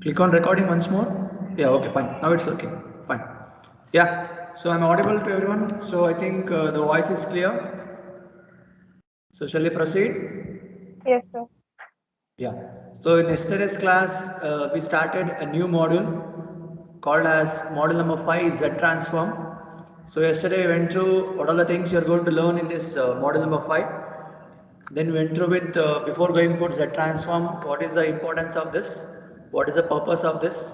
Click on recording once more. Yeah, okay, fine. Now it's working. Fine. Yeah, so I'm audible to everyone. So I think the voice is clear. So shall we proceed? Yes, sir. Yeah. So in yesterday's class, we started a new module called as model number 5 Z transform. So yesterday we went through what are the things you're going to learn in this model number 5. Then we went through with before going for Z transform, what is the importance of this? What is the purpose of this?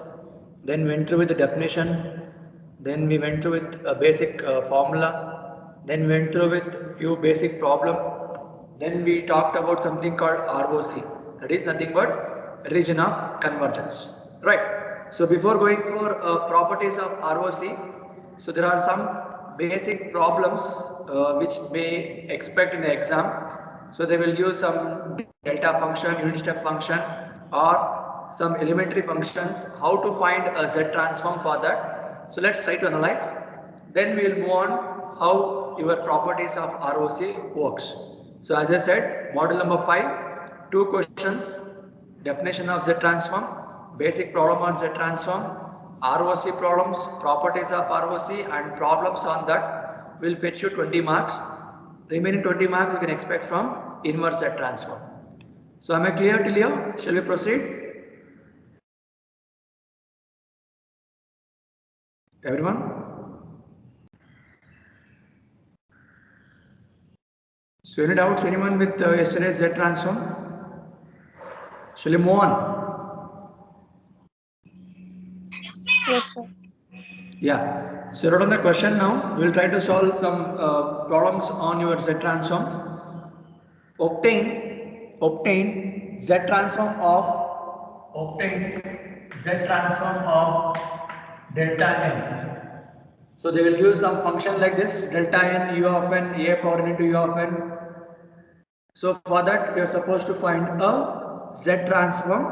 Then we went through with the definition. Then we went through with a basic formula. Then we went through with few basic problem. Then we talked about something called ROC. That is nothing but region of convergence. Right. So before going for properties of ROC, so there are some basic problems which may expect in the exam. So they will use some delta function, unit step function, or some elementary functions. How to find a Z transform for that? So let's try to analyze. Then we will move on how your properties of ROC works. So as I said, model number 5, 2 questions, definition of Z transform, basic problem on Z transform, ROC problems, properties of ROC and problems on that will fetch you 20 marks. Remaining 20 marks you can expect from inverse Z transform. So am I clear till here? Shall we proceed? Everyone? So any doubts anyone with yesterday's Z transform? Shall we move on? Yes, sir. Yeah. So wrote on the question now. We will try to solve some problems on your Z transform. Obtain Z transform of delta n. So they will give some function like this, delta n u of n, a power n into u of n. So for that we are supposed to find a Z transform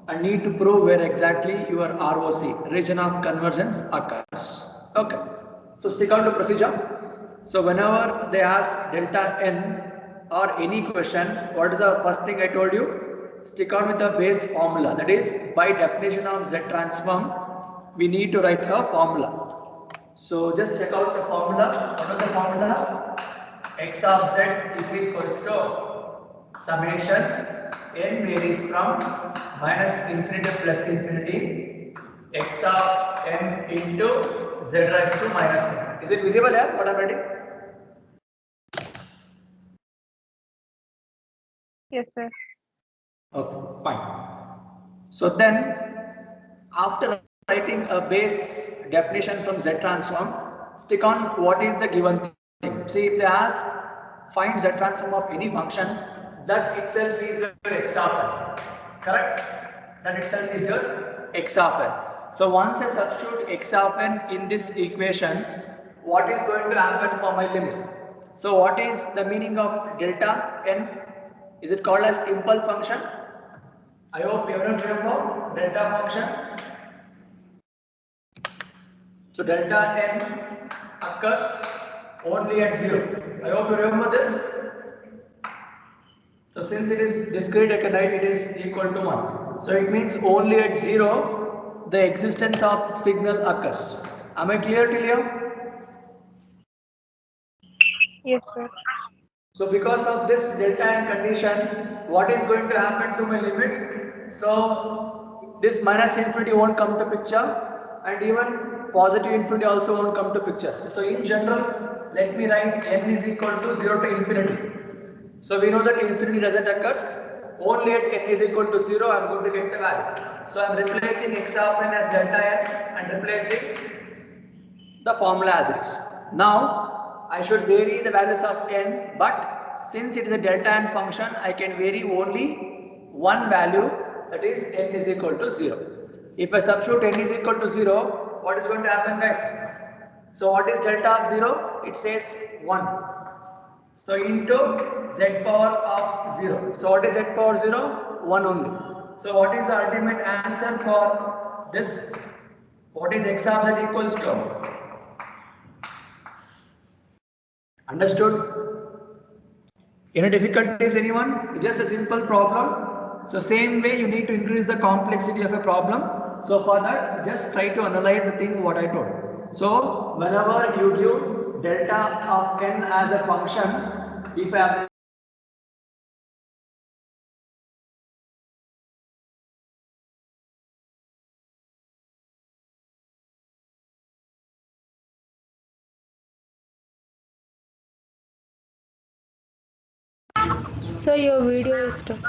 and need to prove where exactly your ROC, region of convergence, occurs. Okay. So stick on to procedure. So whenever they ask delta n or any question, what is the first thing I told you? Stick on with the base formula. That is, by definition of Z transform, we need to write a formula. So just check out the formula. What is the formula? X of Z is equals to summation n varies from minus infinity to plus infinity x of n into z raised to minus n. Is it visible here? What I'm writing? Yes, sir. Okay, fine. So then, after writing a base definition from Z transform, stick on what is the given thing. See, if they ask find Z transform of any function, that itself is your x of n. Correct? That itself is your x of n. So once I substitute x of n in this equation, what is going to happen for my limit? So what is the meaning of delta n? Is it called as impulse function? I hope everyone remember delta function. So delta n occurs only at 0. I hope you remember this. So since it is discrete, I can write it is equal to 1. So it means only at 0 the existence of signal occurs. Am I clear till here? Yes, sir. So because of this delta n condition, what is going to happen to my limit? So this minus infinity won't come to picture and even positive infinity also won't come to picture. So in general, let me write n is equal to 0 to infinity. So we know that infinity doesn't occur. Only at n is equal to 0 I am going to get the value. So I am replacing x of n as delta n and replacing the formula as it is. Now I should vary the values of n, but since it is a delta n function, I can vary only one value, that is n is equal to 0. If I substitute n is equal to 0, what is going to happen, guys? So what is delta of 0? It says 1. So into z power of 0. So what is z power 0? 1 only. So what is the ultimate answer for this? What is x of z equals to? Understood? Any difficulties anyone? Just a simple problem. So same way you need to increase the complexity of a problem. So for that, just try to analyze the thing what I told. So whenever you give delta of n as a function, if I So your video is stuck.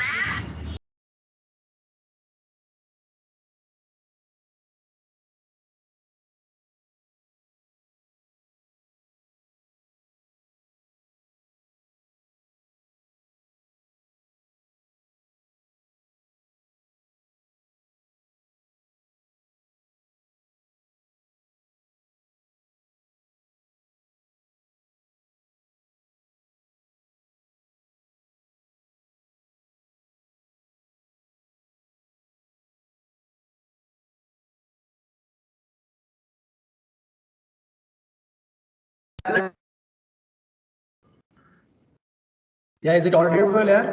yeah, is it audible here?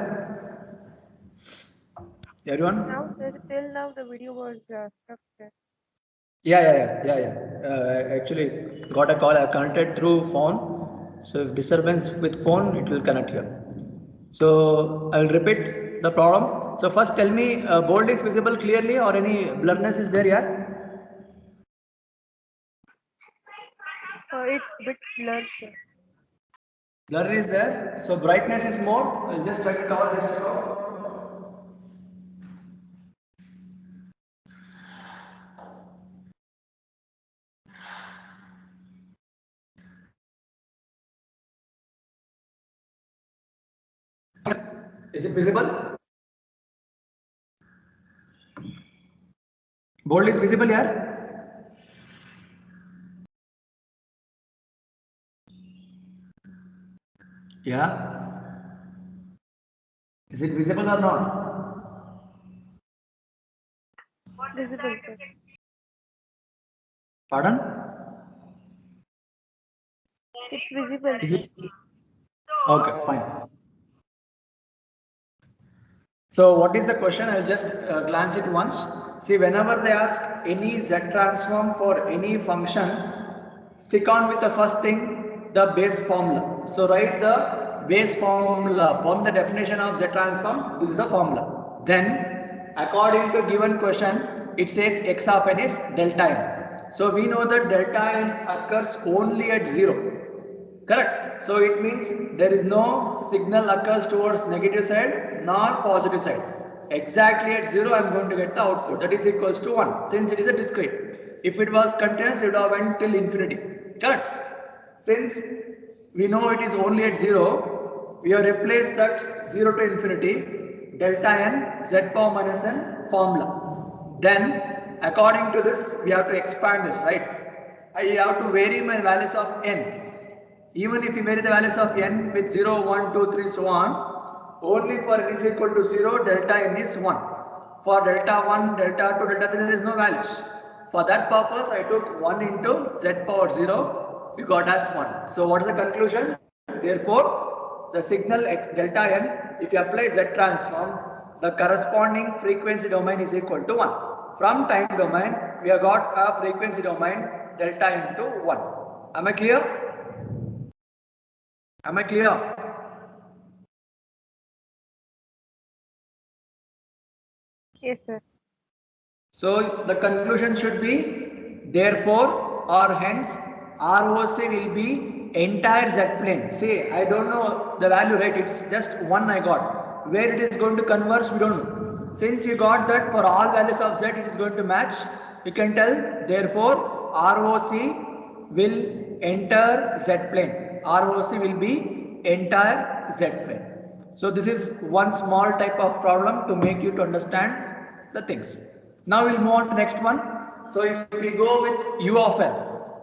Everyone? Now, sir, till now the video was stuck, sir. Yeah. Actually, got a call. I connected through phone. So if disturbance with phone, it will connect here. So I'll repeat the problem. So first tell me, bold is visible clearly or any blurriness is there here? It's a bit blurred, sir. Blur is there. So brightness is more. I'll just try to cover this. Is it visible? Bold is visible here. Yeah. Is it visible or not? Visible, sir. Pardon? It's visible, Is sir. it? Okay, fine. So what is the question? I'll just glance it once. See, whenever they ask any Z transform for any function, stick on with the first thing, the base formula. So write the base formula, form the definition of Z transform, this is the formula. Then, according to given question, it says x of n is delta n. So we know that delta n occurs only at 0. Correct. So it means there is no signal occurs towards negative side nor positive side. Exactly at 0 I am going to get the output, that is equals to 1, since it is a discrete. If it was continuous, it would have went till infinity. Correct. Since we know it is only at 0, we have replaced that 0 to infinity delta n z power minus n formula. Then according to this we have to expand this, right? I have to vary my values of n. Even if you vary the values of n with 0, 1, 2, 3, so on, only for n is equal to 0, delta n is 1. For delta 1, delta 2, delta 3, there is no values. For that purpose, I took 1 into z power 0, we got as 1. So what is the conclusion? Therefore, the signal x delta n, if you apply z transform, the corresponding frequency domain is equal to 1. From time domain, we have got a frequency domain delta into 1. Am I clear? Am I clear? Yes, sir. So the conclusion should be therefore or hence ROC will be entire Z plane. See, I don't know the value, right? It's just 1 I got. Where it is going to converge, we don't know. Since we got that for all values of Z, it is going to match. You can tell therefore ROC will enter Z plane. ROC will be entire Z plane. So this is one small type of problem to make you to understand the things. Now we'll move on to next one. So if we go with U of n.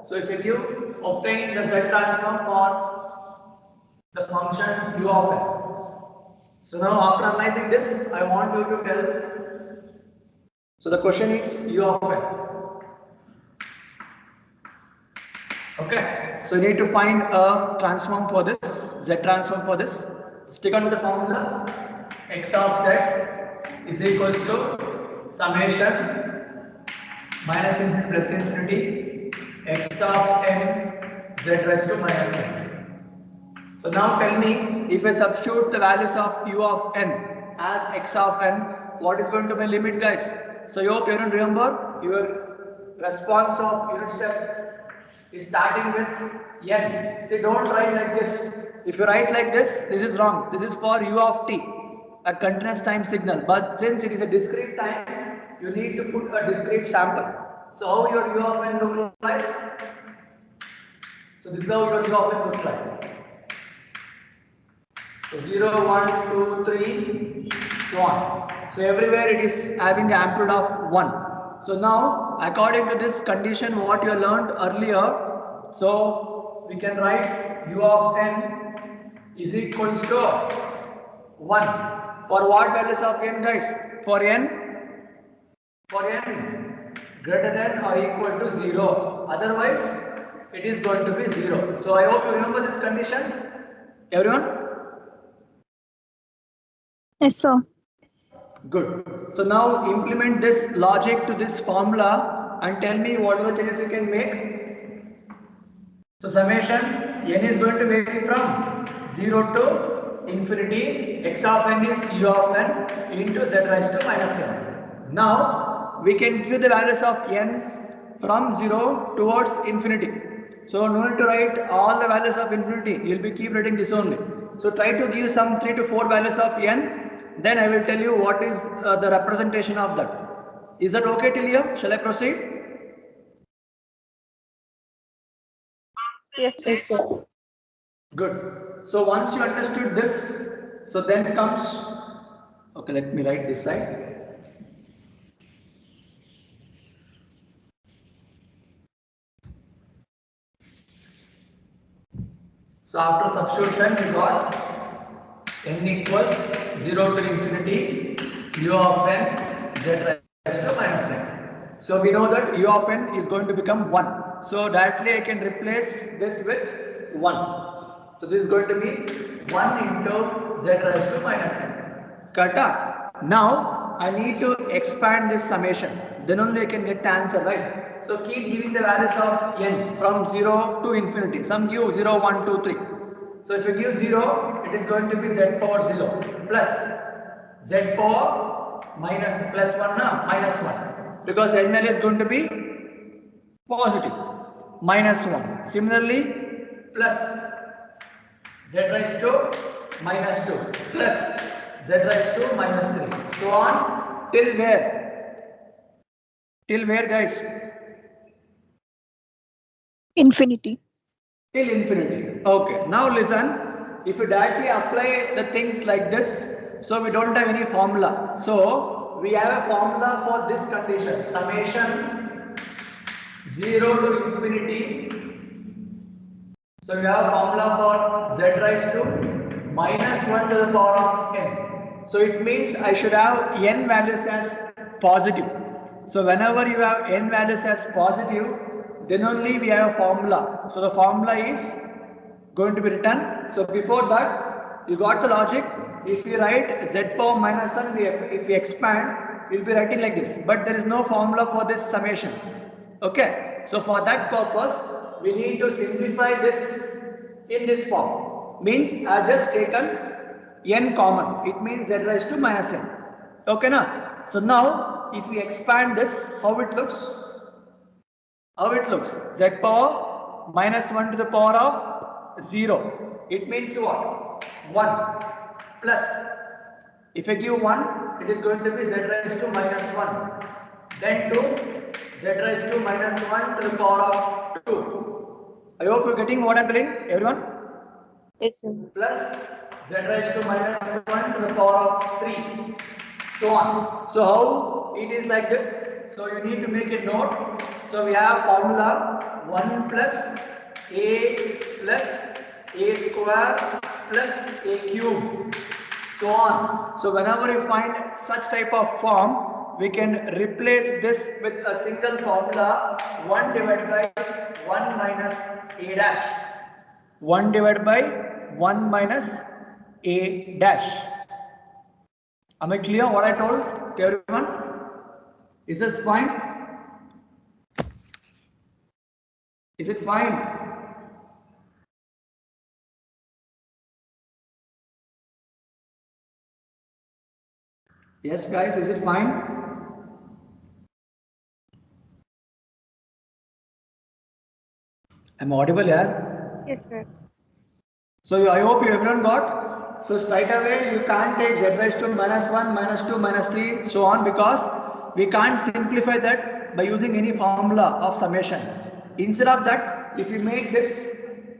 So if you give obtain the Z transform for the function U of n. So now after analyzing this, I want you to tell. So the question is U of n. Okay. So you need to find a transform for this, Z transform for this. Stick on to the formula. X of Z is equals to summation minus infinity plus infinity x of n z raised to minus n. So now tell me, if I substitute the values of u of n as x of n, what is going to be limit, guys? So you hope you don't remember your response of unit step is starting with n. See, don't write like this. If you write like this, this is wrong. This is for u of t, a continuous time signal. But since it is a discrete time, you need to put a discrete sample. So how your u of n look like? So this is how your u of n look like. So 0, 1, 2, 3, so on. So everywhere it is having the amplitude of 1. So now, according to this condition what you learned earlier, so we can write u of n is equals to 1. For what values of n, guys? For n greater than or equal to 0. Otherwise, it is going to be 0. So I hope you remember this condition. Everyone? Yes, sir. Good. So now implement this logic to this formula and tell me what are the changes you can make. So summation n is going to vary from 0 to infinity. X of n is u of n into z raised to minus n. Now we can give the values of n from 0 towards infinity. So no need to write all the values of infinity. You'll be keep writing this only. So try to give some 3 to 4 values of n. Then I will tell you what is the representation of that. Is that okay till here? Shall I proceed? Yes, sir. Good. So once you understood this, so then comes, okay, let me write this side. So after substitution, we got n equals 0 to infinity u of n z raised to minus n. So we know that u of n is going to become 1. So directly I can replace this with 1. So this is going to be 1 into z raised to minus n. Correct? Now I need to expand this summation. Then only I can get the answer, right? So keep giving the values of n from 0 to infinity. Some give 0, 1, 2, 3. So if you give 0, it is going to be z power 0 plus z power minus plus 1 now minus 1, because n value is going to be positive minus 1. Similarly, plus z raised to minus 2 plus z raised to minus 3, so on till where? Till where, guys? Infinity. Till infinity. Okay, now listen, if you directly apply the things like this, so we don't have any formula. So we have a formula for this condition, summation 0 to infinity. So we have a formula for z raised to minus 1 to the power of n. So it means I should have n values as positive. So whenever you have n values as positive, then only we have a formula. So the formula is going to be written. So before that, you got the logic. If we write z power minus 1, if we expand, we'll be writing like this. But there is no formula for this summation. Okay. So for that purpose, we need to simplify this in this form. Means I have just taken n common. It means z raised to minus n. Okay, now. So now, if we expand this, how it looks? How it looks? Z power minus 1 to the power of 0. It means what? 1 plus. If I give 1, it is going to be z raised to minus 1. Then 2, z raised to minus 1 to the power of 2. I hope you are getting what I am telling, everyone? Yes, sir. Plus z raised to minus 1 to the power of 3. So on. So how it is like this? So you need to make a note. So we have formula 1 plus a square plus a cube, so on. So whenever you find such type of form, we can replace this with a single formula, 1 divided by 1 minus a dash. 1 divided by 1 minus a dash. Am I clear what I told to everyone? Is this fine? Is it fine? Yes, guys, is it fine? I'm audible, yeah? Yes, sir. So I hope you everyone got. So straight away you can't take z raised to minus 1, minus 2, minus 3, so on, because we can't simplify that by using any formula of summation. Instead of that, if you make this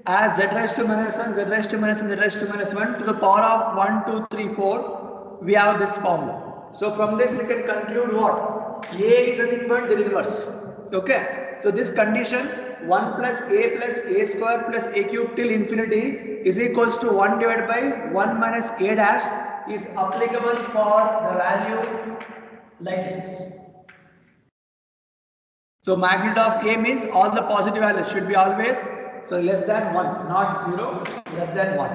as z raised to minus 1, z raised to minus 1, z raised to minus 1 to the power of 1, 2, 3, 4, we have this formula. So from this you can conclude what? A is nothing but z inverse. Okay. So this condition 1 plus a square plus a cube till infinity is equals to 1 divided by 1 minus a dash is applicable for the value like this. So magnitude of a means all the positive values should be always so less than 1, not 0, less than 1.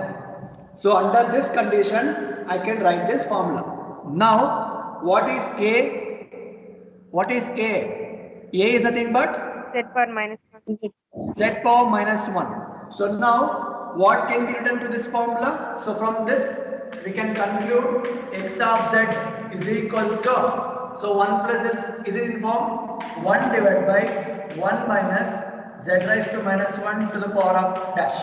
So under this condition I can write this formula. Now what is a? What is a? A is nothing but Z power minus 1. z power minus 1. So now what can be written to this formula? So from this we can conclude x of z is equals to, so 1 plus this is in form 1 divided by 1 minus z raised to minus 1 to the power of dash.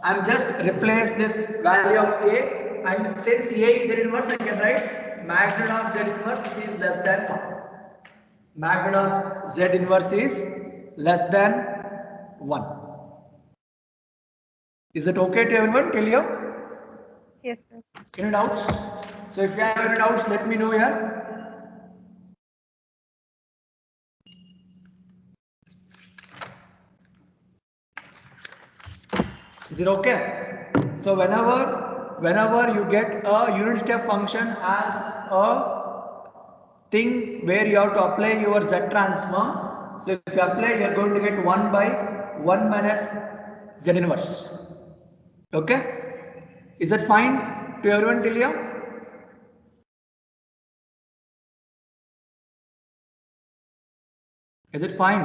I am just replace this value of a, and since a is z inverse I can write magnitude of z inverse is less than 1. Magnitude of z inverse is less than 1. Is it okay to everyone? Clear? Yes, sir. Any doubts? So if you have any doubts, let me know here. Is it okay? So whenever you get a unit step function as a thing where you have to apply your z transform, so if you apply, you are going to get 1 by 1 minus z inverse. Okay? Is that fine to everyone till here? Is it fine?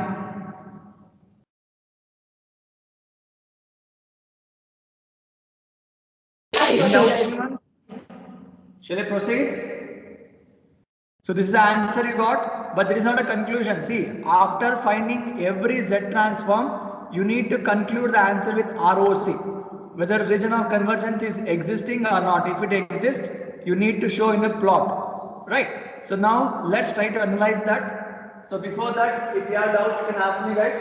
Any doubts, anyone? Shall I proceed? So this is the answer you got, but there is not a conclusion. See, after finding every Z transform, you need to conclude the answer with ROC, whether region of convergence is existing or not. If it exists, you need to show in the plot, right? So now let's try to analyze that. So before that, if you have doubt, you can ask me, guys.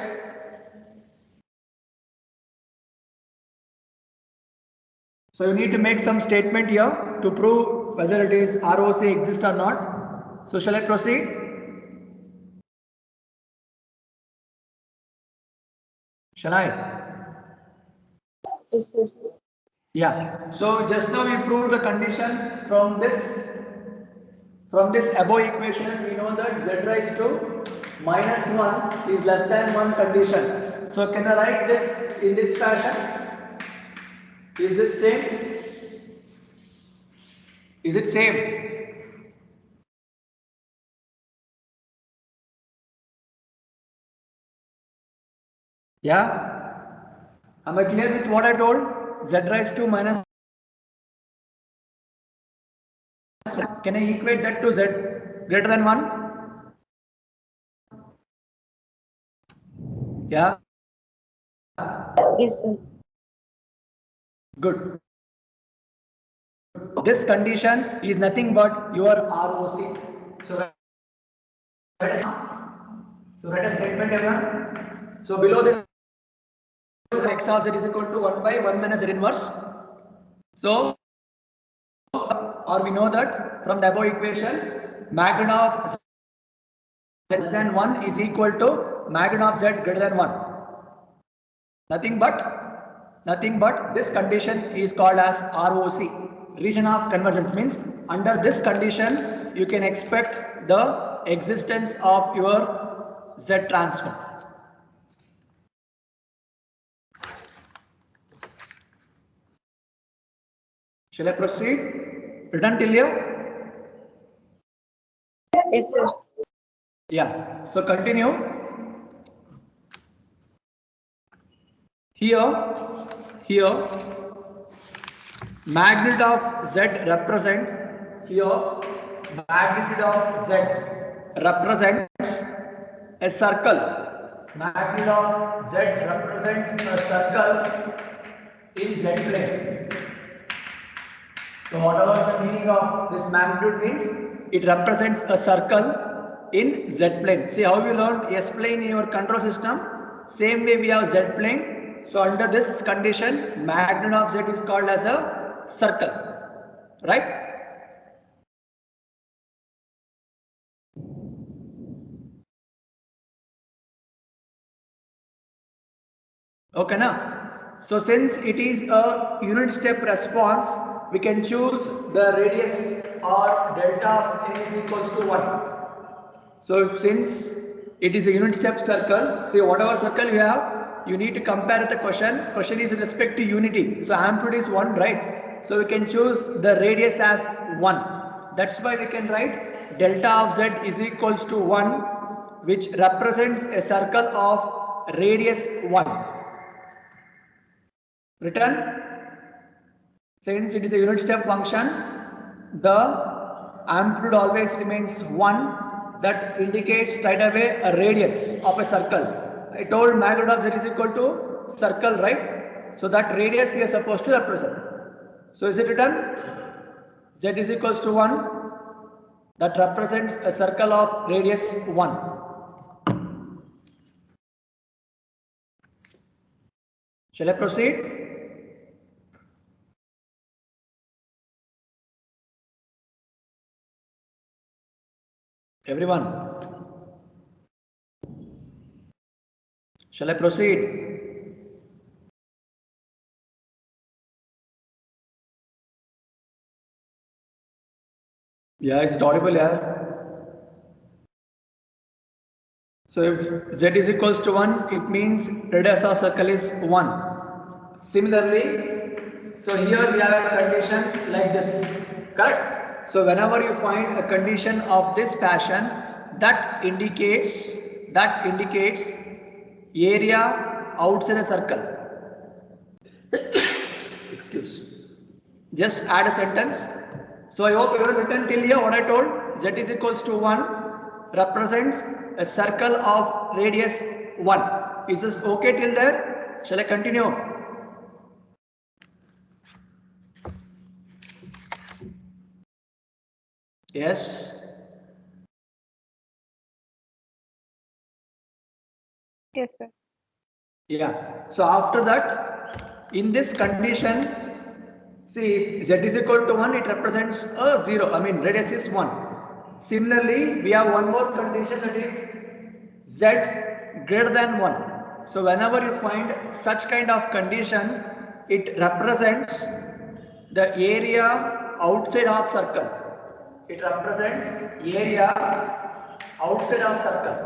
So you need to make some statement here to prove whether it is ROC exists or not. So shall I proceed? Shall I? Yes, sir. Yeah. So just now we proved the condition from this above equation. We know that z raised to minus 1 is less than 1 condition. So can I write this in this fashion? Is this same? Is it same? Yeah. Am I clear with what I told? Z raised to minus. Can I equate that to z greater than 1? Yeah. Yes, sir. Good. This condition is nothing but your ROC. So write a statement, everyone. So below this x of z is equal to 1 by 1 minus z inverse. So or we know that from the above equation magnitude of z less than 1 is equal to magnitude of z greater than 1. Nothing but this condition is called as ROC, region of convergence. Means under this condition you can expect the existence of your Z transform. Shall I proceed? Written till here? Yes, sir. Yeah. So continue. Here, magnitude of Z represents a circle. Magnitude of Z represents a circle in Z plane. So whatever the meaning of this magnitude means, it represents a circle in Z plane. See how you learned S plane in your control system? Same way we have Z plane. So under this condition, magnitude of Z is called as a circle. Right? Okay, now. So since it is a unit step response, we can choose the radius or delta of n is equals to 1. So since it is a unit step circle, say whatever circle you have, you need to compare the question. Question is with respect to unity. So amplitude is 1, right? So we can choose the radius as 1. That's why we can write delta of z is equals to 1, which represents a circle of radius 1. Written? Since it is a unit step function, the amplitude always remains 1. That indicates straight away a radius of a circle. I told magnitude of z is equal to circle, right? So that radius we are supposed to represent. So is it written? Z is equals to 1. That represents a circle of radius 1. Shall I proceed? Everyone? Shall I proceed? Yeah, is it audible? Yeah. So if z is equals to 1, it means radius of circle is 1. Similarly, so here we have a condition like this, correct? So whenever you find a condition of this fashion, that indicates area outside a circle. Excuse. Just add a sentence. So I hope you have written till here what I told. Z is equals to 1 represents a circle of radius 1. Is this okay till there? Shall I continue? Yes. Yes, sir. Yeah. So after that, in this condition, see if z is equal to 1, it represents a 0. I mean radius is 1. Similarly, we have one more condition, that is z greater than 1. So whenever you find such kind of condition, it represents the area outside of circle. It represents area outside of circle.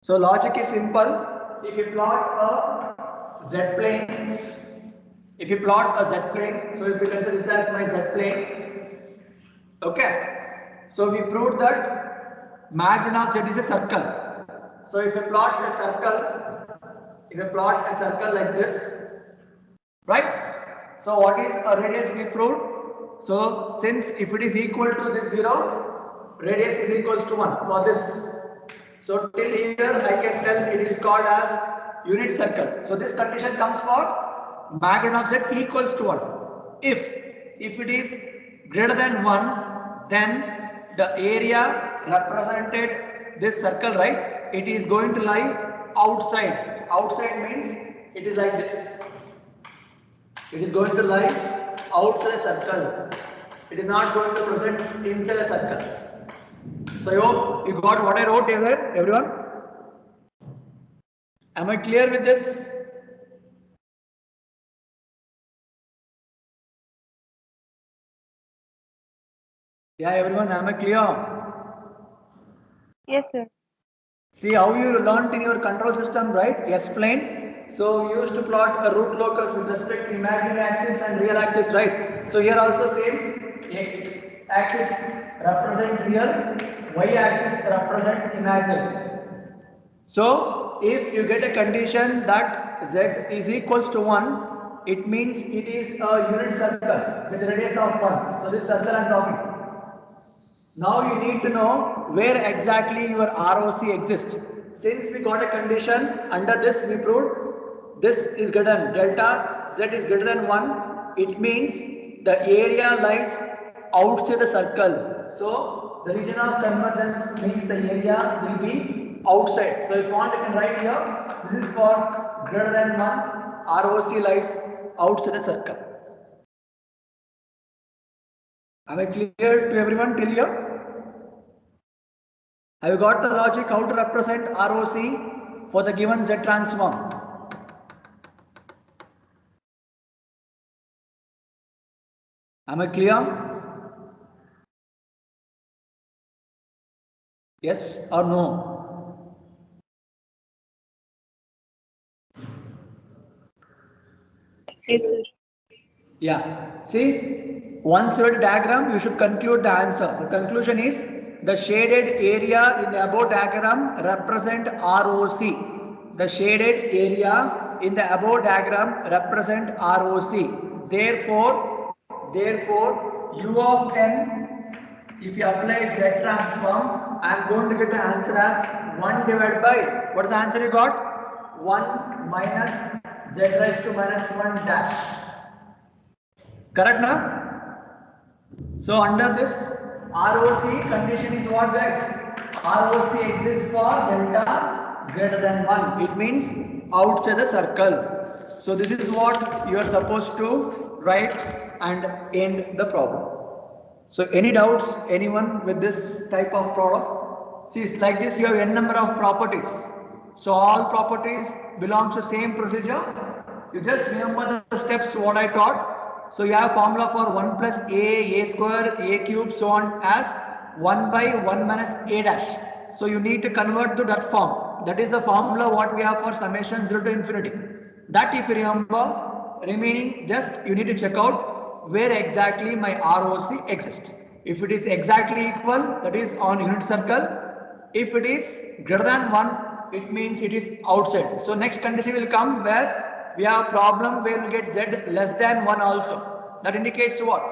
So logic is simple. If you plot a z plane, so if you consider this as my z plane, okay. So we proved that magnitude of z is a circle. So if you plot a circle like this, right? So what is a radius we proved? So since if it is equal to this 0, radius is equals to 1 for this. So till here I can tell it is called as unit circle. So this condition comes for magnitude of z equals to 1. If it is greater than 1, then the area represented this circle, right? It is going to lie outside. Outside means it is like this. It is going to lie outside a circle. It is not going to present inside a circle. So I hope you got what I wrote here, everyone. Am I clear with this? Yeah, everyone, am I clear? Yes, sir. See how you learnt in your control system, right? S plane. So you used to plot a root locus with respect to imaginary axis and real axis, right? So here also same x axis represent real, y axis represent imaginary. So if you get a condition that z is equals to 1, it means it is a unit circle with a radius of 1. So this circle I am talking. Now you need to know where exactly your ROC exists. Since we got a condition under this, we proved this is greater than delta z is greater than 1. It means the area lies outside the circle. So the region of convergence means the area will be outside. So if you want, you can write here. This is for greater than 1. ROC lies outside the circle. Am I clear to everyone till here? Have you got the logic how to represent ROC for the given Z transform? Am I clear? Yes or no? Yes, sir. Yeah. See, once you read diagram, you should conclude the answer. The conclusion is the shaded area in the above diagram represent ROC. The shaded area in the above diagram represent ROC. Therefore, U of n, if you apply Z transform, I am going to get the answer as 1 divided by, what is the answer you got? 1 minus Z raised to minus 1 dash. Correct now? So under this ROC condition is what, guys? ROC exists for delta greater than 1. It means outside the circle. So this is what you are supposed to write and end the problem. So any doubts, anyone with this type of problem? See, it's like this, you have n number of properties. So all properties belong to same procedure. You just remember the steps what I taught. So you have formula for 1 plus a square, a cube, so on as 1 by 1 minus a dash. So you need to convert to that form. That is the formula what we have for summation 0 to infinity. That if you remember, remaining just you need to check out where exactly my ROC exists. If it is exactly equal, that is on unit circle. If it is greater than 1, it means it is outside. So next condition will come where we have a problem where we get z less than 1 also. That indicates what?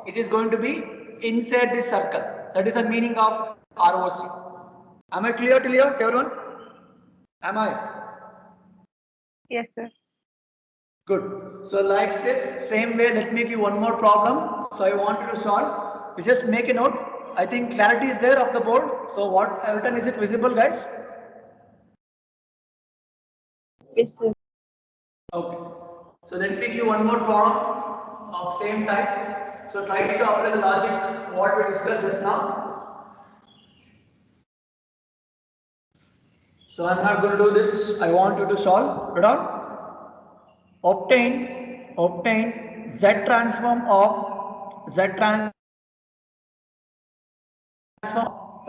It is going to be inside this circle. That is the meaning of ROC. Am I clear till here, everyone? Am I? Yes, sir. Good. So like this, same way, let me give one more problem. So I want you to solve. You just make a note. I think clarity is there of the board. So what I've written, is it visible, guys? Yes, sir. Okay. So let me give one more problem of same type. So try to apply the logic what we discussed just now. So I'm not going to do this. I want you to solve. Read on. Obtain Z transform of Z transform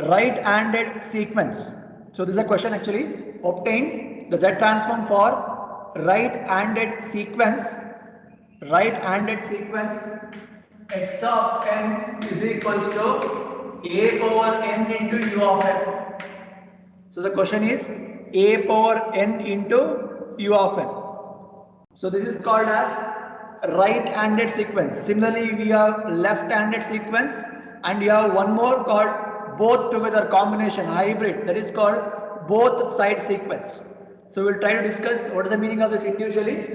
right-handed sequence. So this is a question actually. Obtain the Z transform for right-handed sequence. Right-handed sequence x of n is equals to a power n into u of n. So the question is a power n into u of n. So this is called as right-handed sequence. Similarly, we have left-handed sequence, and you have one more called both together combination, hybrid, that is called both side sequence. So we'll try to discuss what is the meaning of this individually.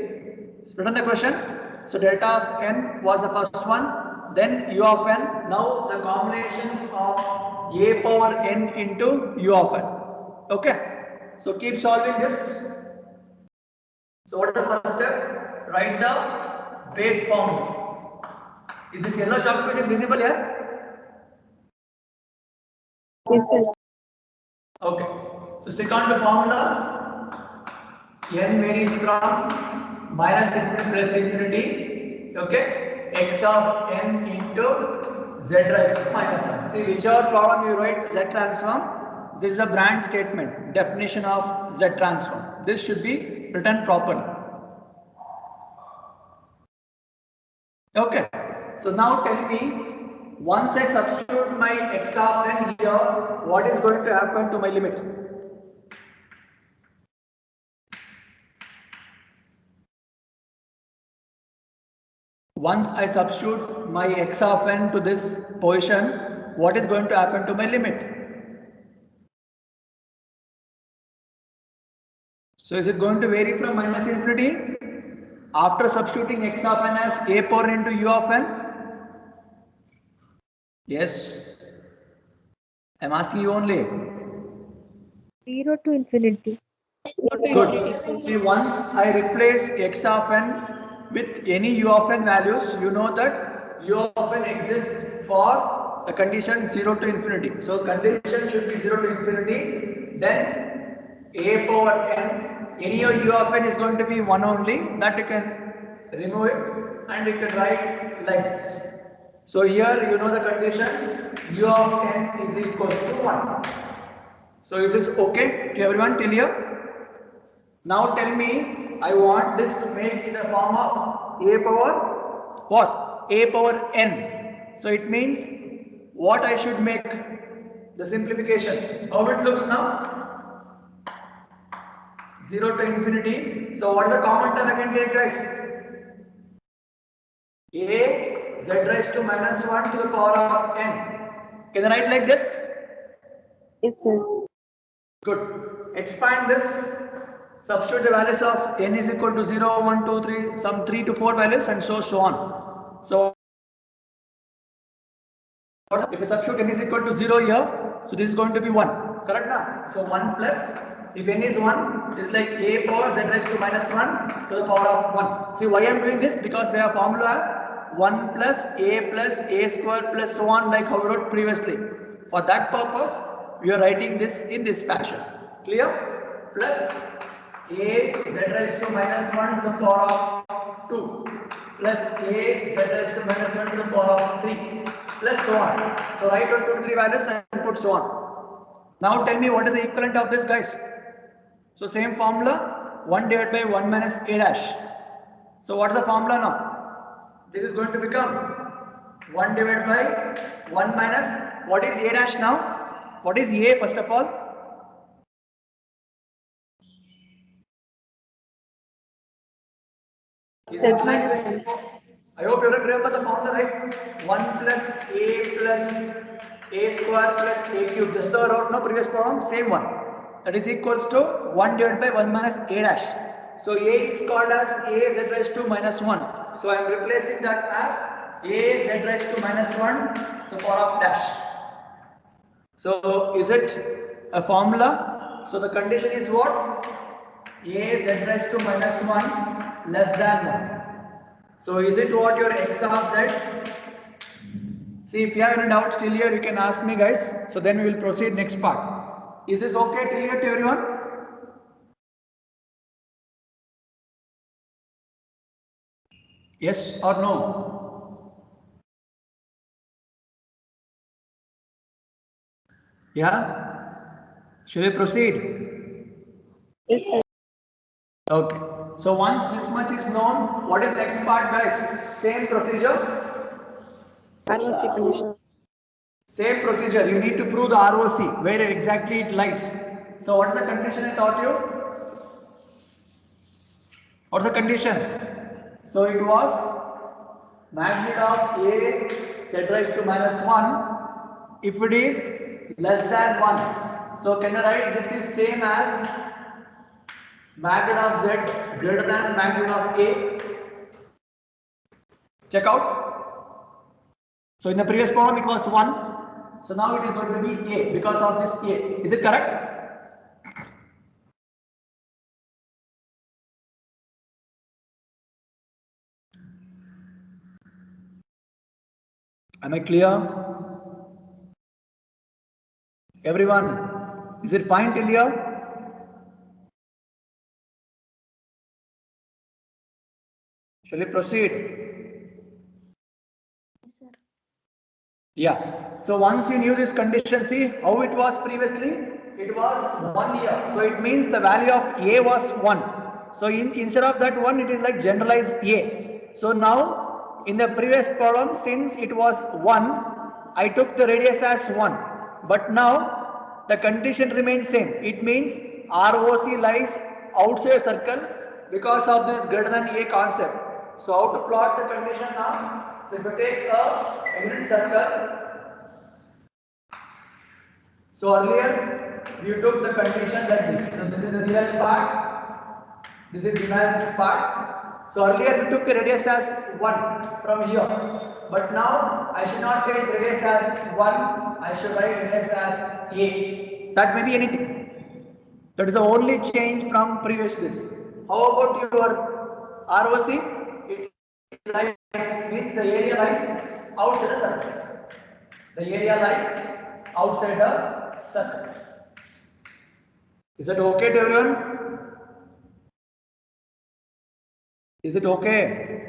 Return the question. So delta of n was the first one, then u of n. Now the combination of a power n into u of n. Okay. So keep solving this. So what is the first step? Write the base formula. Is this yellow chalk piece is visible here? Yes, sir. Okay. So stick on the formula. N varies from minus infinity plus infinity. Okay. X of n into z raised to minus 1. See, whichever problem you write z transform, this is a brand statement, definition of z transform. This should be written properly. Okay. So now tell me once I substitute my x of n here, what is going to happen to my limit? Once I substitute my x of n to this position, what is going to happen to my limit? So is it going to vary from minus infinity after substituting x of n as a power into u of n? Yes. I'm asking you only. 0 to infinity. Good. See, once I replace x of n with any u of n values, you know that u of n exists for the condition 0 to infinity. So condition should be 0 to infinity. Then a power n, any u of n is going to be 1 only. That you can remove it and you can write like this. So here you know the condition u of n is equals to 1. So is this okay to everyone till here? Now tell me, I want this to make in the form of a power what? A power n. So it means what I should make the simplification. How it looks now? 0 to infinity. So what is the common term I can take, guys? A z raised to minus 1 to the power of n. Can I write like this? Yes, sir. Good. Expand this. Substitute the values of n is equal to 0, 1, 2, 3, some 3 to 4 values and so on. So if you substitute n is equal to 0 here, so this is going to be 1. Correct now? So 1 plus, if n is 1, it is like a power z raised to minus 1 to the power of 1. See why I am doing this? Because we have formula 1 plus a square plus so on, like how we wrote previously. For that purpose, we are writing this in this fashion. Clear? Plus a z raised to minus 1 to the power of 2 plus a z raised to minus 1 to the power of 3 plus so on. So write down 2 to 3 values and put so on. Now tell me what is the equivalent of this, guys? So same formula, 1 divided by 1 minus a dash. So what is the formula now? This is going to become 1 divided by 1 minus, what is a dash now? What is a first of all? Z minus n. I hope you remember the formula, right? 1 plus a square plus a cube. Just the wrote no previous problem, same one. That is equals to 1 divided by 1 minus a dash. So a is called as a z raised to minus 1. So I am replacing that as a z raised to minus 1 to the power of dash. So is it a formula? So the condition is what? A z raised to minus 1 less than 1. So is it what your x of z? See, if you have any doubts till here, you can ask me, guys. So then we will proceed next part. Is this okay till here to everyone? Yes or no? Yeah? Shall we proceed? Yes, sir. Okay. So once this much is known, what is the next part, guys? Same procedure. ROC condition. Same procedure. You need to prove the ROC, where exactly it lies. So what is the condition I taught you? What's the condition? So it was magnitude of a z raised to minus 1 if it is less than 1. So can I write this is same as magnitude of z greater than magnitude of a? Check out. So in the previous problem it was 1. So now it is going to be a because of this a. Is it correct? Am I clear? Everyone, is it fine till here? Shall we proceed? Yes, sir. Yeah. So once you knew this condition, see how it was previously? It was 1 year. So it means the value of a was 1. So instead of that 1, it is like generalized a. So now in the previous problem, since it was 1, I took the radius as 1. But now the condition remains same. It means ROC lies outside circle because of this greater than A concept. So how to plot the condition now? So if you take a unit circle, so earlier we took the condition like this. So this is the real part, this is imaginary part. So earlier we took the radius as 1 from here. But now I should not take radius as 1, I should write radius as A. That may be anything. That is the only change from previous this. How about your ROC? It lies, means the area lies outside the circle. The area lies outside the circle. Is that okay to everyone? Is it okay?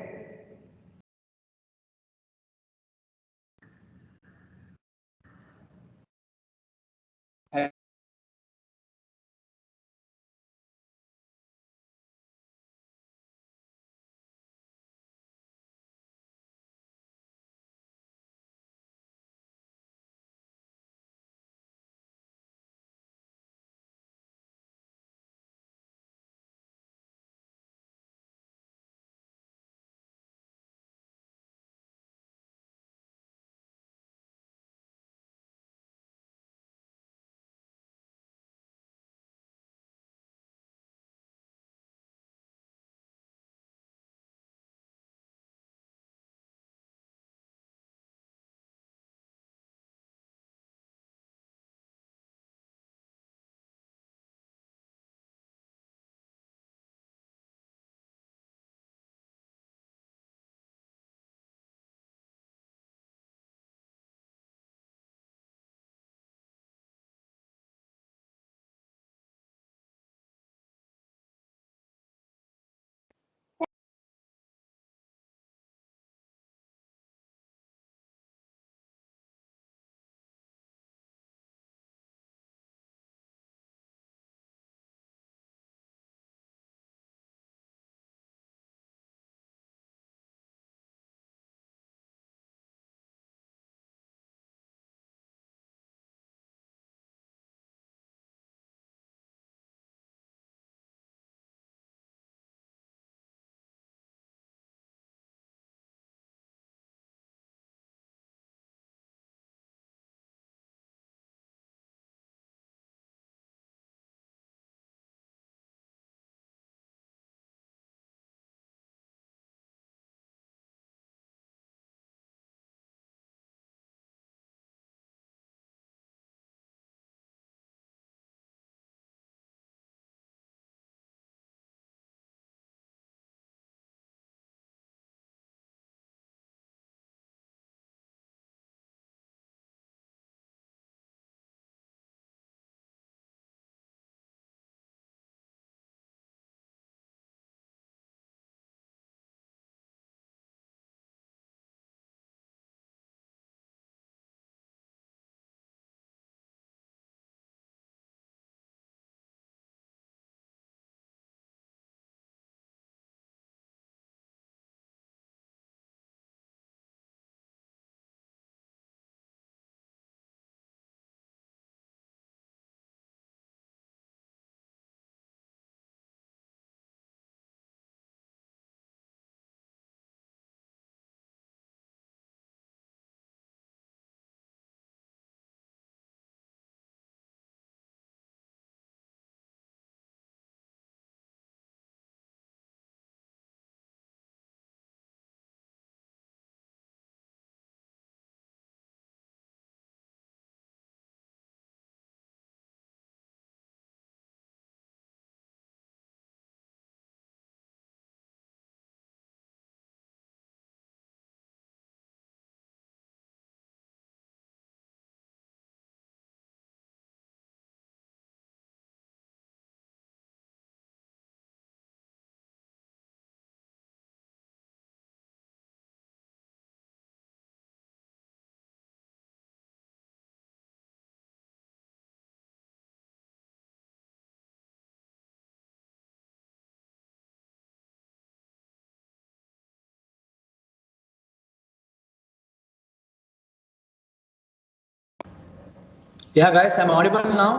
Yeah, guys, I'm audible now.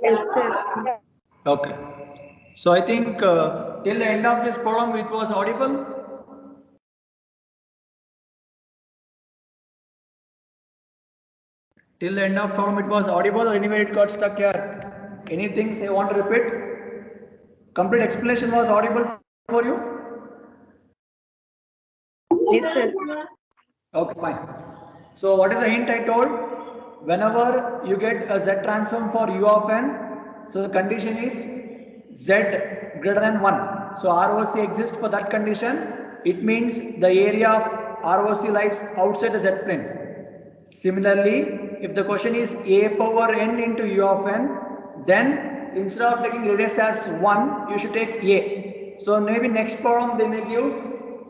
Yes, sir. Okay. So I think till the end of this problem it was audible. Till the end of problem it was audible, or anywhere it got stuck here? Anything say want to repeat? Complete explanation was audible for you? Yes, sir. Okay, fine. So what is the hint I told? Whenever you get a Z transform for U of n, so the condition is Z greater than 1. So ROC exists for that condition. It means the area of ROC lies outside the Z plane. Similarly, if the question is a power n into U of n, then instead of taking radius as 1, you should take a. So maybe next problem they may give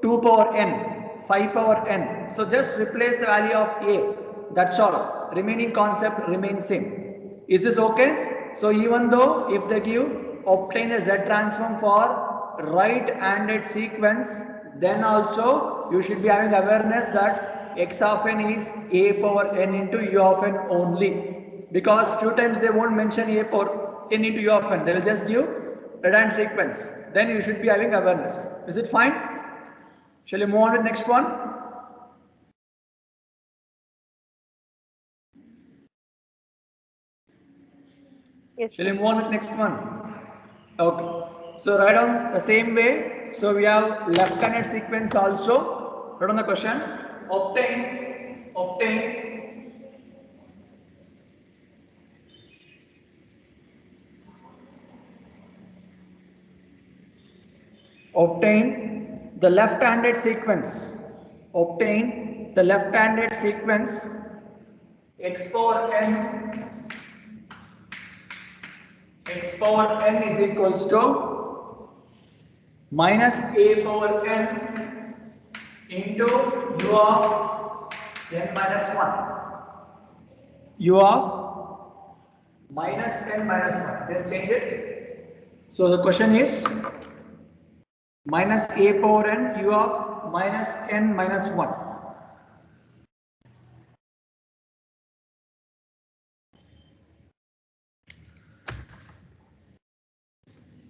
2 power n, 5 power n. So just replace the value of a. That's all. Remaining concept remains same. Is this okay? So even though if they give obtain a Z transform for right-handed sequence, then also you should be having awareness that x of n is a power n into u of n only, because few times they won't mention a power n into u of n, they will just give right-hand sequence. Then you should be having awareness. Is it fine? Shall we move on with next one? Yes, Shall we sir. move on with next one? Okay. So write on the same way. So we have left-handed sequence also. Write on the question. Obtain the left-handed sequence. Obtain the left-handed sequence x power n is equals to minus a power n into u of n minus 1. U of minus n minus 1. Just change it. So the question is minus a power n u of minus n minus 1.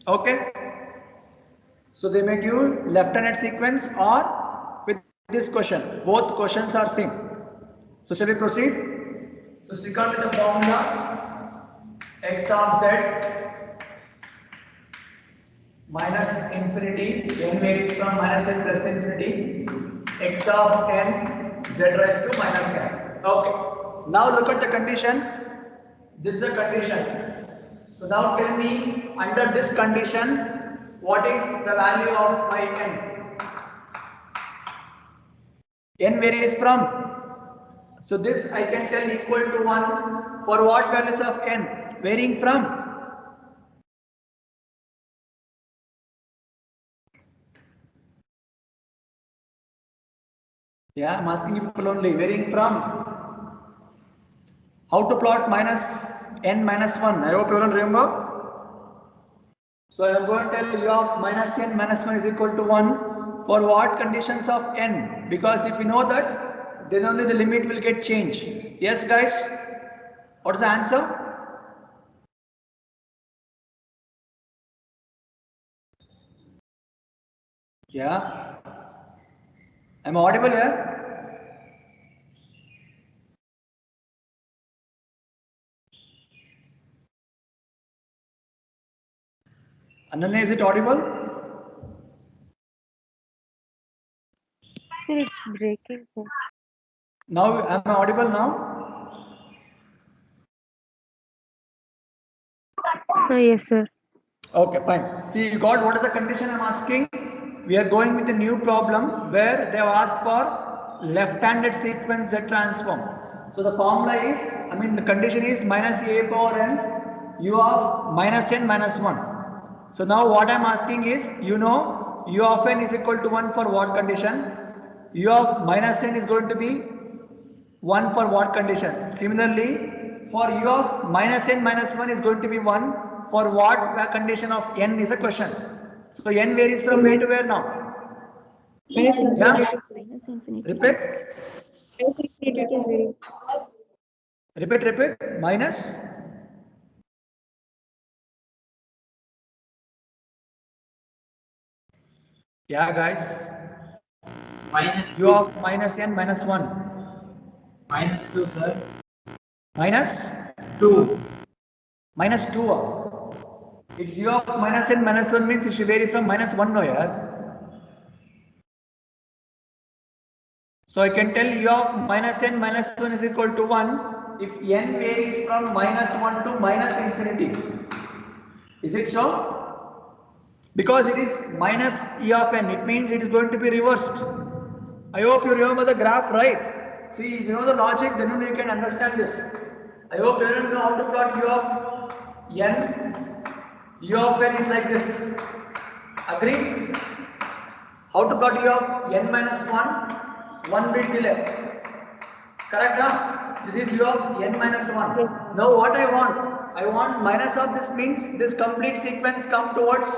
Okay. So they may give left-handed sequence or with this question. Both questions are same. So shall we proceed? So stick on with the formula x of z minus infinity, n varies from minus n plus infinity, x of n z raised to minus n. Okay. Now look at the condition. This is the condition. So now tell me, under this condition, what is the value of my n? N varies from. So this I can tell equal to 1 for what values of n? Varying from. Yeah, I'm asking people only. Varying from. How to plot minus n minus 1? I hope you don't remember. So I am going to tell u of minus n minus 1 is equal to 1 for what conditions of n? Because if you know that, then only the limit will get changed. Yes, guys? What is the answer? Yeah. Am I audible here? Ananya, is it audible? Sir, it's breaking, sir. Now, am I audible now? Yes, sir. Okay, fine. See, you got what is the condition I'm asking? We are going with a new problem where they have asked for left-handed sequence Z transform. So the formula is, the condition is minus a power n u of minus n minus 1. So now what I'm asking is, you know, u of n is equal to 1 for what condition? U of minus n is going to be 1 for what condition? Similarly, for u of minus n minus 1 is going to be 1 for what condition of n is a question. So n varies from where to where now? Minus Yeah? infinity. Minus infinity to Repeat. Infinity to 0. Repeat. Minus. Yeah, guys. Minus U of minus n minus 1. minus 2, sir. Minus 2. minus 2. It's u of minus n minus 1 means it should vary from minus 1 no, yeah. So I can tell u of minus n minus 1 is equal to 1 if n varies from minus 1 to minus infinity. Is it so? Because it is minus e of n, it means it is going to be reversed. I hope you remember the graph, right? See, if you know the logic, then only you can understand this. I hope everyone know how to plot u of n. U of n is like this. Agree? How to plot u of n minus 1? 1 bit delay. Correct? Huh? This is u of n minus 1. Yes. Now what I want? I want minus of this means this complete sequence come towards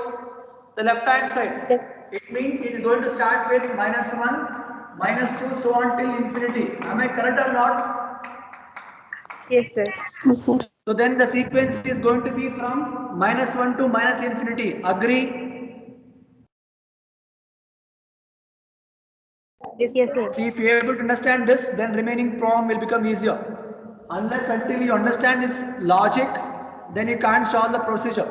the left hand side. Yes. It means it is going to start with minus 1, minus 2, so on till infinity. Am I correct or not? Yes, sir. Yes, sir. So then the sequence is going to be from minus 1 to minus infinity. Agree? Yes, sir. See, if you are able to understand this, then remaining problem will become easier. Unless until you understand this logic, then you can't solve the procedure.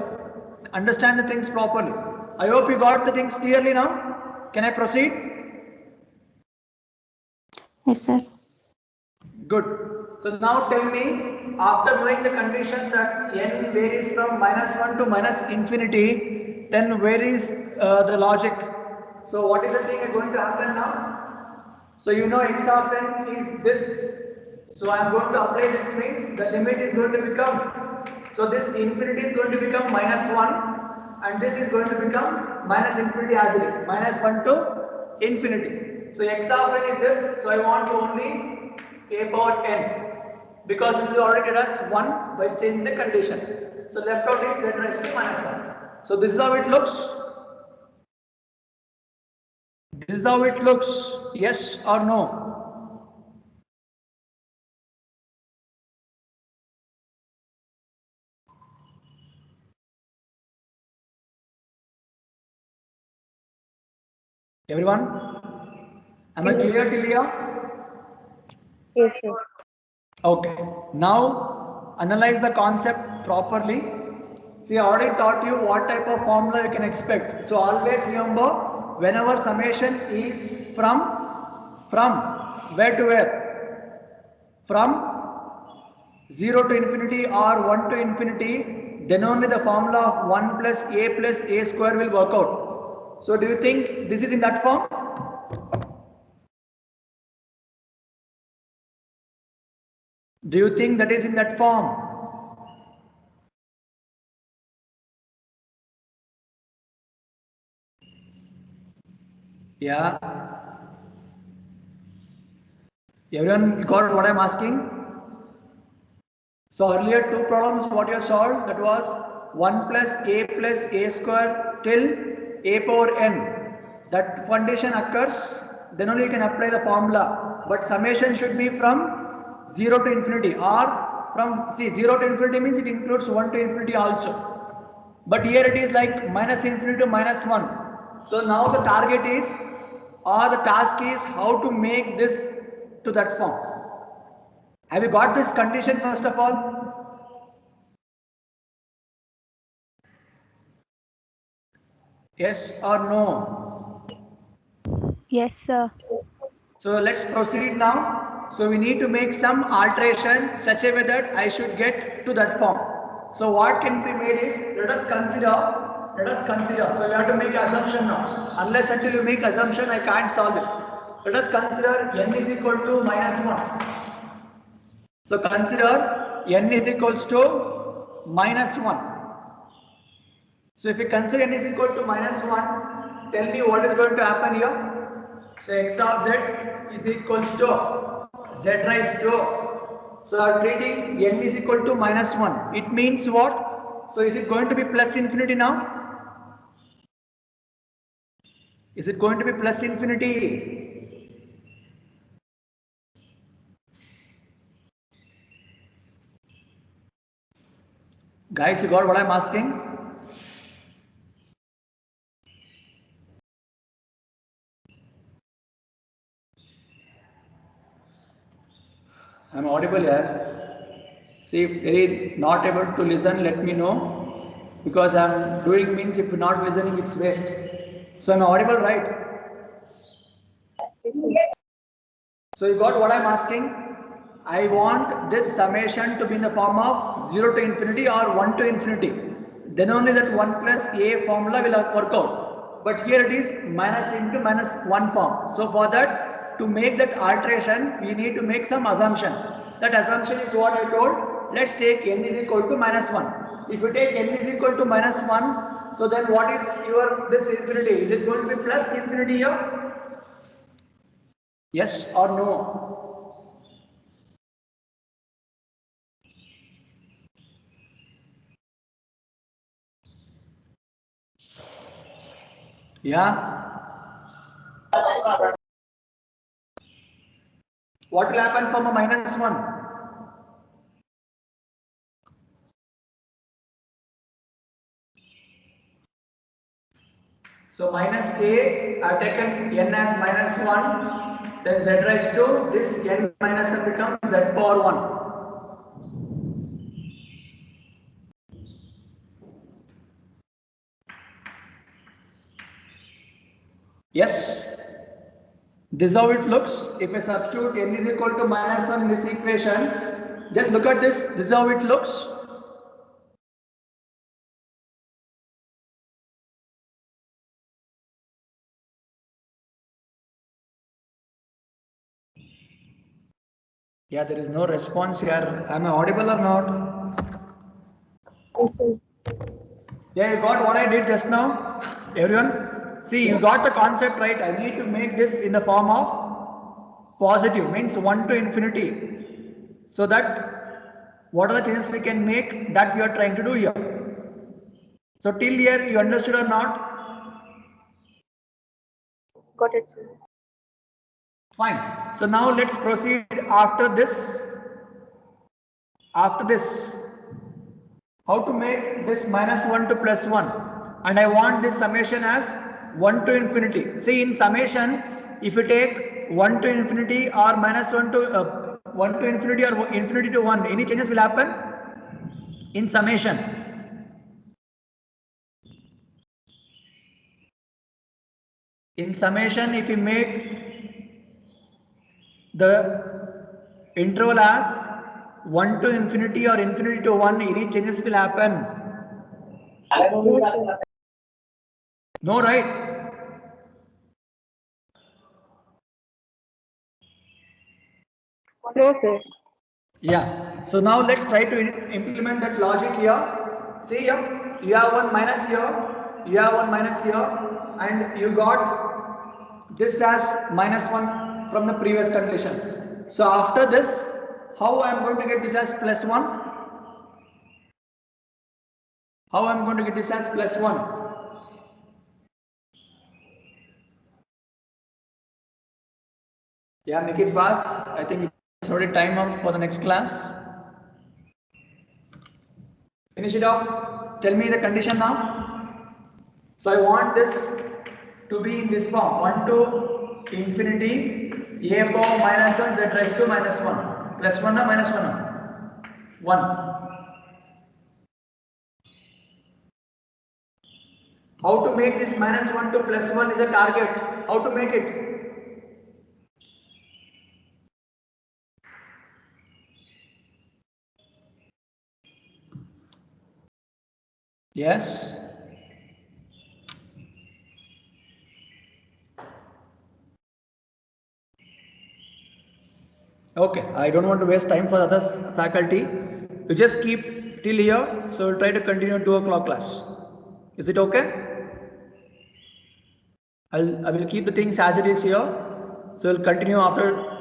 Understand the things properly. I hope you got the things clearly now. Can I proceed? Yes, sir. Good. So now tell me, after knowing the condition that n varies from minus 1 to minus infinity, then where is the logic? So what is the thing going to happen now? So you know x of n is this. So I am going to apply this means the limit is going to become. So this infinity is going to become minus 1 and this is going to become minus infinity as it is. Minus 1 to infinity. So x of n is this. So I want to only a power n. Because this is already given as 1 by changing the condition. So left out is z raised to minus 1. So this is how it looks. This is how it looks. Yes or no? Everyone? Am I clear till here? Yes, sir. Okay. Now analyze the concept properly. See, I already taught you what type of formula you can expect. So always remember, whenever summation is from where to where? From 0 to infinity or 1 to infinity, then only the formula of 1 plus a square will work out. So do you think this is in that form? Do you think that is in that form? Yeah. Everyone got what I'm asking? So earlier two problems what you solved, that was 1 plus a square till a power n. That condition occurs, then only you can apply the formula. But summation should be from 0 to infinity, or from, see, 0 to infinity means it includes 1 to infinity also. But here it is like minus infinity to minus 1. So now the target is, or the task is, how to make this to that form. Have you got this condition first of all? Yes or no? Yes, sir. So let's proceed now. So we need to make some alteration such a way that I should get to that form. So what can be made is, let us consider. So you have to make assumption now. Unless until you make assumption, I can't solve this. Let us consider n is equal to minus 1. So consider n is equals to minus 1. So if you consider n is equal to minus 1, tell me what is going to happen here. So x of z is equals to z raised to. So I am treating n is equal to minus 1. It means what? So is it going to be plus infinity now? Is it going to be plus infinity? Guys, you got what I'm asking? I'm audible here. See, if you're not able to listen, let me know. Because I'm doing means if you're not listening, it's waste. So I'm audible, right? Yes, sir. So you got what I'm asking? I want this summation to be in the form of 0 to infinity or 1 to infinity. Then only that 1 plus a formula will work out. But here it is minus into minus 1 form. So for that, to make that alteration, we need to make some assumption. That assumption is what I told. Let's take n is equal to minus 1. If you take n is equal to minus 1, so then what is your this infinity? Is it going to be plus infinity here? Yes or no? Yeah. What will happen from a minus 1? So minus a, I've taken n as minus 1, then z raised to this n minus 1 becomes z power 1. Yes. This is how it looks. If I substitute n is equal to minus 1 in this equation, just look at this. This is how it looks. Yeah, there is no response here. Am I audible or not? Yes, sir. Yeah, you got what I did just now? Everyone? See, you got the concept right. I need to make this in the form of positive, means 1 to infinity. So that what are the changes we can make that we are trying to do here. So till here you understood or not? Got it, sir. Fine. So now let's proceed after this. After this, how to make this minus 1 to plus 1, and I want this summation as 1 to infinity. See, in summation, if you take 1 to infinity or minus 1 to 1 to infinity or infinity to 1, any changes will happen in summation. In summation, if you make the interval as 1 to infinity or infinity to 1, any changes will happen. No, sir. No, right? No, sir. Yeah. So now let's try to implement that logic here. See here, you have one minus here, you have one minus here, and you got this as minus 1 from the previous condition. So after this, how I am going to get this as plus 1? How I am going to get this as plus 1? Yeah, make it fast. I think it's already time up for the next class. Finish it off. Tell me the condition now. So I want this to be in this form. 1 to infinity a power minus 1 z raised to minus 1. Plus 1 or minus 1? 1. How to make this minus 1 to plus 1 is a target. How to make it? Yes. Okay, I don't want to waste time for others faculty. You just keep till here, so we'll try to continue 2 o'clock class. Is it okay? I will keep the things as it is here. So we'll continue after